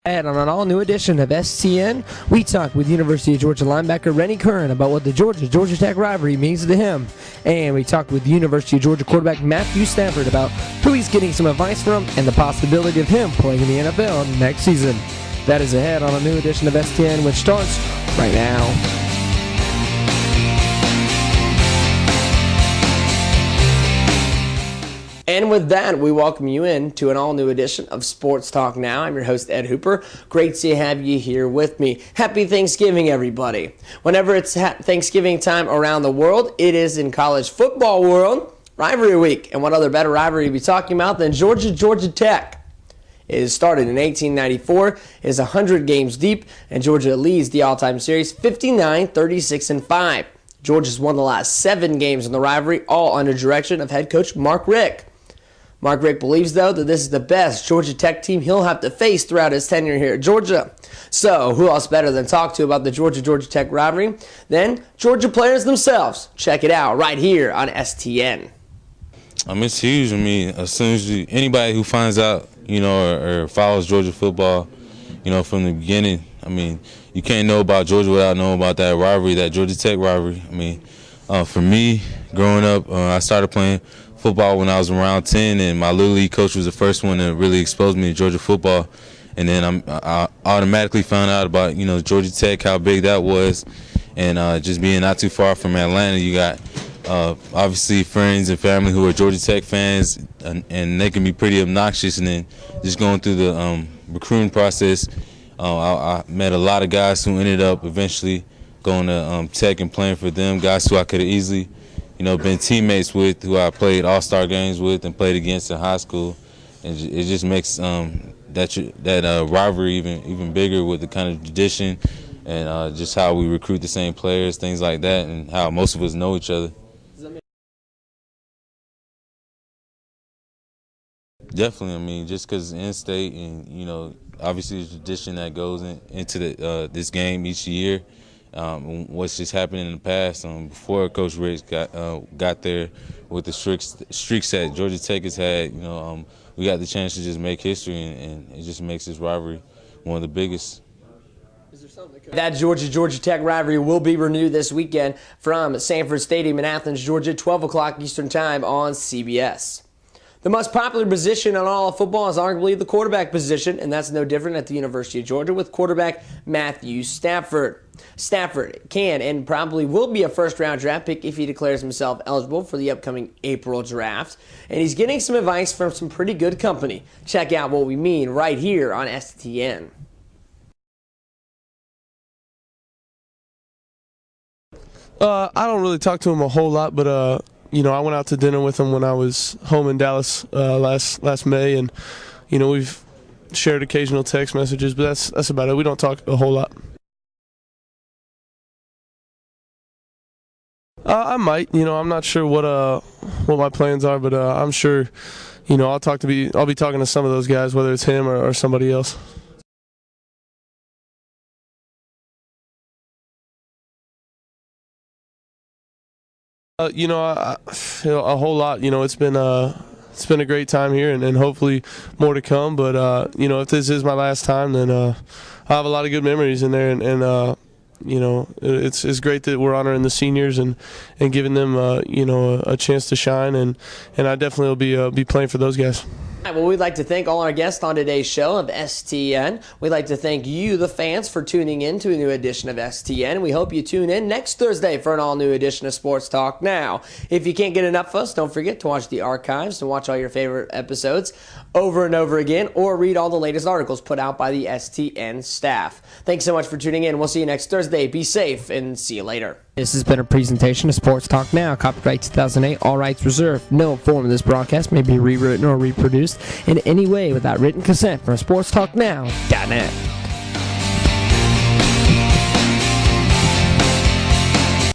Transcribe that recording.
And on an all-new edition of STN, we talk with University of Georgia linebacker Rennie Curran about what the Georgia Tech rivalry means to him. And we talked with University of Georgia quarterback Matthew Stafford about who he's getting some advice from and the possibility of him playing in the NFL next season. That is ahead on a new edition of STN, which starts right now. And with that, we welcome you in to an all-new edition of Sports Talk Now. I'm your host, Ed Hooper. Great to have you here with me. Happy Thanksgiving, everybody. Whenever it's Thanksgiving time around the world, it is in college football world, rivalry week. And what other better rivalry to be talking about than Georgia Tech? It is started in 1894, it is 100 games deep, and Georgia leads the all-time series 59-36-5. Georgia's won the last 7 games in the rivalry, all under direction of head coach Mark Richt. Mark Richt believes, though, that this is the best Georgia Tech team he'll have to face throughout his tenure here at Georgia. So, who else better than talk to about the Georgia Tech rivalry than Georgia players themselves? Check it out right here on STN. It's huge. As soon as anybody who finds out, or follows Georgia football, from the beginning, you can't know about Georgia without knowing about that rivalry, that Georgia Tech rivalry. For me, growing up, I started playing football when I was around 10, and my Little League coach was the first one to really expose me to Georgia football. And then I automatically found out about, Georgia Tech, how big that was. And just being not too far from Atlanta, you got obviously friends and family who are Georgia Tech fans, and they can be pretty obnoxious. And then just going through the recruiting process, I met a lot of guys who ended up eventually going to Tech and playing for them, guys who I could have easily been teammates with, who I played all-star games with and played against in high school. And it just makes that rivalry even bigger with the kind of tradition and just how we recruit the same players, things like that, and how most of us know each other. Definitely, just because it's in-state and, obviously the tradition that goes into this game each year. What's just happened in the past before Coach Richt got there with the streaks that Georgia Tech has had, we got the chance to just make history, and it just makes this rivalry one of the biggest. That Georgia Tech rivalry will be renewed this weekend from Sanford Stadium in Athens, Georgia, 12 o'clock Eastern Time on CBS. The most popular position on all of football is arguably the quarterback position, and that's no different at the University of Georgia with quarterback Matthew Stafford. Stafford can and probably will be a first-round draft pick if he declares himself eligible for the upcoming April draft, and he's getting some advice from some pretty good company. Check out what we mean right here on STN. I don't really talk to him a whole lot, but I went out to dinner with him when I was home in Dallas last May, and we've shared occasional text messages, but that's about it. We don't talk a whole lot. I might, I'm not sure what my plans are, but I'm sure, I'll be talking to some of those guys, whether it's him or somebody else. A whole lot. It's been a great time here, and hopefully more to come. But if this is my last time, then I have a lot of good memories in there, and it's great that we're honoring the seniors and giving them a chance to shine, and I definitely will be playing for those guys. Well, we'd like to thank all our guests on today's show of STN. We'd like to thank you, the fans, for tuning in to a new edition of STN. We hope you tune in next Thursday for an all-new edition of Sports Talk Now. If you can't get enough of us, don't forget to watch the archives and watch all your favorite episodes over and over again, or read all the latest articles put out by the STN staff. Thanks so much for tuning in. We'll see you next Thursday. Be safe, and see you later. This has been a presentation of Sports Talk Now, copyright 2008, all rights reserved. No form of this broadcast may be rewritten or reproduced in any way without written consent from sportstalknow.net.